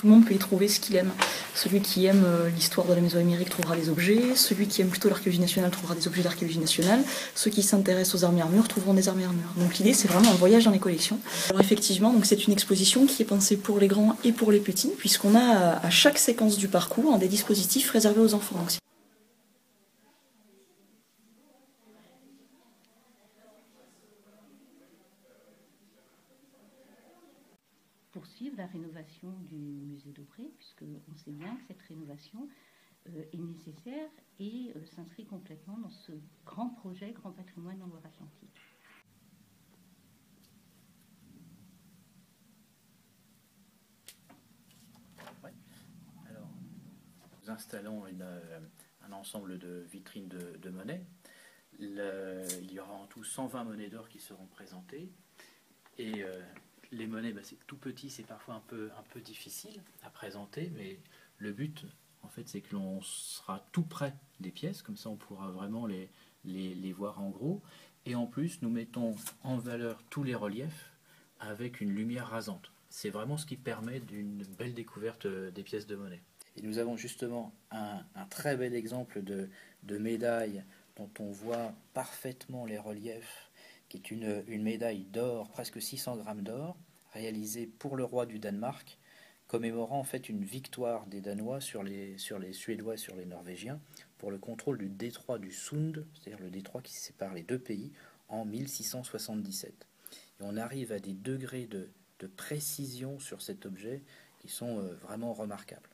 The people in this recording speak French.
Tout le monde peut y trouver ce qu'il aime. Celui qui aime l'histoire de la Mésoamérique trouvera des objets, celui qui aime plutôt l'archéologie nationale trouvera des objets d'archéologie nationale, ceux qui s'intéressent aux armes et armures trouveront des armes et armures. Donc l'idée c'est vraiment un voyage dans les collections. Alors effectivement, donc c'est une exposition qui est pensée pour les grands et pour les petits, puisqu'on a à chaque séquence du parcours des dispositifs réservés aux enfants. Donc, poursuivre la rénovation du musée d'Aubrey, puisqu'on sait bien que cette rénovation est nécessaire et s'inscrit complètement dans ce grand projet, grand patrimoine en Loire-Atlantique. Ouais. Alors, nous installons un ensemble de vitrines de monnaies. Il y aura en tout 120 monnaies d'or qui seront présentées. Et les monnaies, c'est tout petit, c'est parfois un peu difficile à présenter, mais le but, en fait, c'est que l'on sera tout près des pièces, comme ça on pourra vraiment les voir en gros. Et en plus, nous mettons en valeur tous les reliefs avec une lumière rasante. C'est vraiment ce qui permet d'une belle découverte des pièces de monnaie. Et nous avons justement un très bel exemple de médaille dont on voit parfaitement les reliefs, qui est une médaille d'or, presque 600 grammes d'or, réalisée pour le roi du Danemark, commémorant en fait une victoire des Danois sur les Suédois et sur les Norvégiens pour le contrôle du détroit du Sund, c'est-à-dire le détroit qui sépare les deux pays, en 1677. Et on arrive à des degrés de précision sur cet objet qui sont vraiment remarquables.